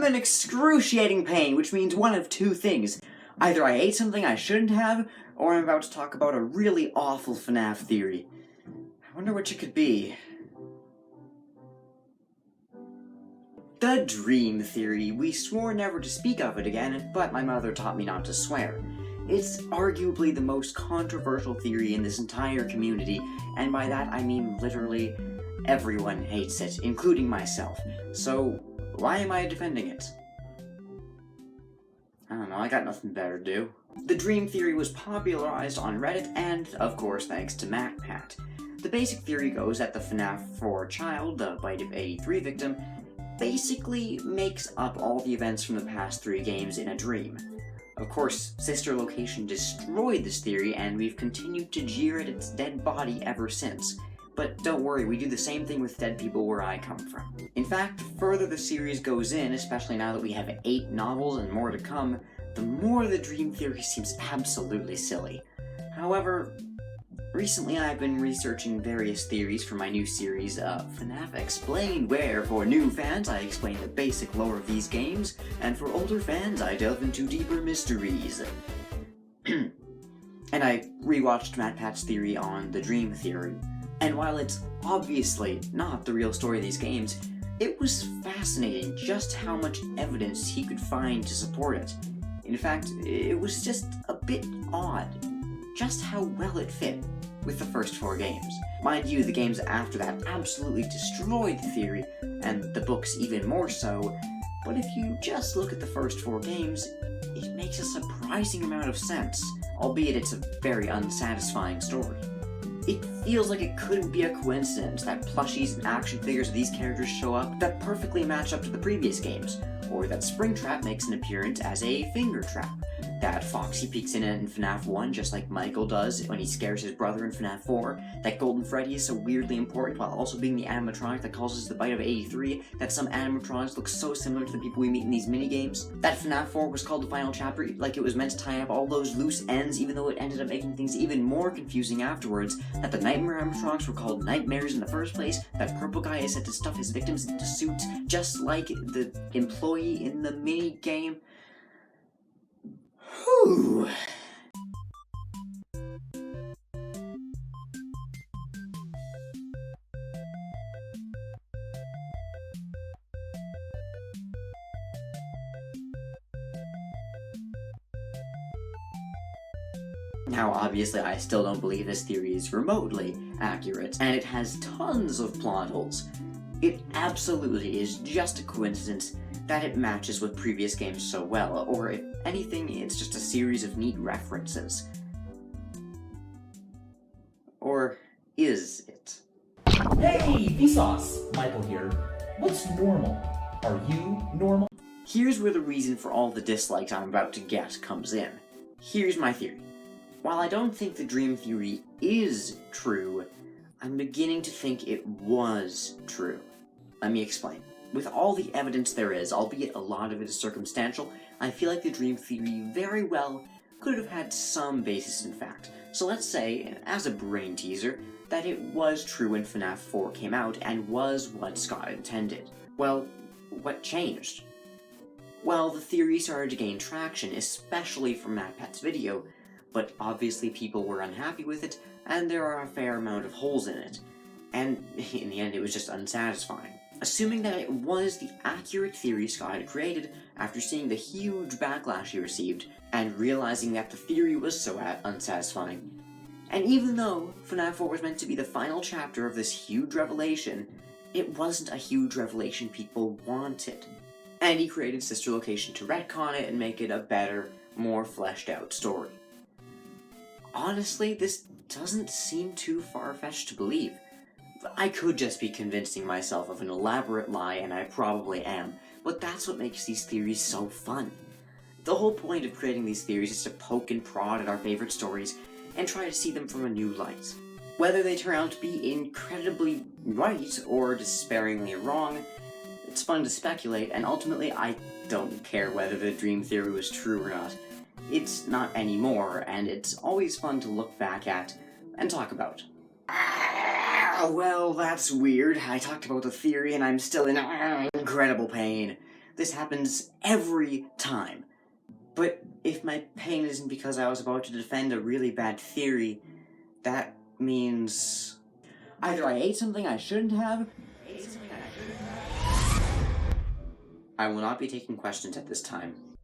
in excruciating pain, which means one of two things. Either I ate something I shouldn't have, or I'm about to talk about a really awful FNAF theory. I wonder which it could be. The dream theory. We swore never to speak of it again, but my mother taught me not to swear. It's arguably the most controversial theory in this entire community, and by that I mean literally everyone hates it, including myself. So, why am I defending it? I don't know, I got nothing better to do. The dream theory was popularized on Reddit and, of course, thanks to MacPat. The basic theory goes that the FNAF 4 child, the Bite of 83 victim, basically makes up all the events from the past 3 games in a dream. Of course, Sister Location destroyed this theory, and we've continued to jeer at its dead body ever since. But don't worry, we do the same thing with dead people where I come from. In fact, the further the series goes in, especially now that we have 8 novels and more to come, the more the dream theory seems absolutely silly. However, recently I've been researching various theories for my new series, FNAF Explained, where for new fans I explain the basic lore of these games, and for older fans I delve into deeper mysteries. And I rewatched MacPat's theory on the dream theory. And while it's obviously not the real story of these games, it was fascinating just how much evidence he could find to support it. In fact, it was just a bit odd, just how well it fit with the first 4 games. Mind you, the games after that absolutely destroyed the theory, and the books even more so, but if you just look at the first 4 games, it makes a surprising amount of sense, albeit it's a very unsatisfying story. It feels like it couldn't be a coincidence that plushies and action figures of these characters show up that perfectly match up to the previous games, or that Springtrap makes an appearance as a finger trap, that Foxy peeks in it in FNAF 1 just like Michael does when he scares his brother in FNAF 4, that Golden Freddy is so weirdly important while also being the animatronic that causes the Bite of 83, that some animatronics look so similar to the people we meet in these minigames, that FNAF 4 was called the final chapter like it was meant to tie up all those loose ends even though it ended up making things even more confusing afterwards, that the Nightmare animatronics were called Nightmares in the first place, that Purple Guy is said to stuff his victims into suits just like the employee in the minigame. Whew. Now, obviously, I still don't believe this theory is remotely accurate, and it has tons of plot holes. It absolutely is just a coincidence that it matches with previous games so well, or if anything, it's just a series of neat references. Or is it? Hey, Vsauce! Michael here. What's normal? Are you normal? Here's where the reason for all the dislikes I'm about to get comes in. Here's my theory. While I don't think the dream theory is true, I'm beginning to think it was true. Let me explain. With all the evidence there is, albeit a lot of it is circumstantial, I feel like the dream theory very well could have had some basis in fact. So let's say, as a brain teaser, that it was true when FNAF 4 came out and was what Scott intended. Well, what changed? Well, the theory started to gain traction, especially from MacPat's video, but obviously people were unhappy with it, and there are a fair amount of holes in it. And in the end, it was just unsatisfying. Assuming that it was the accurate theory Scott had created after seeing the huge backlash he received, and realizing that the theory was so unsatisfying. And even though FNAF 4 was meant to be the final chapter of this huge revelation, it wasn't a huge revelation people wanted. And he created Sister Location to retcon it and make it a better, more fleshed out story. Honestly, this doesn't seem too far-fetched to believe. I could just be convincing myself of an elaborate lie, and I probably am, but that's what makes these theories so fun. The whole point of creating these theories is to poke and prod at our favorite stories, and try to see them from a new light. Whether they turn out to be incredibly right or despairingly wrong, it's fun to speculate, and ultimately I don't care whether the dream theory was true or not. It's not anymore, and it's always fun to look back at and talk about. Well, that's weird. I talked about the theory and I'm still in incredible pain. This happens every time. But if my pain isn't because I was about to defend a really bad theory, that means either I ate something I shouldn't have. I will not be taking questions at this time.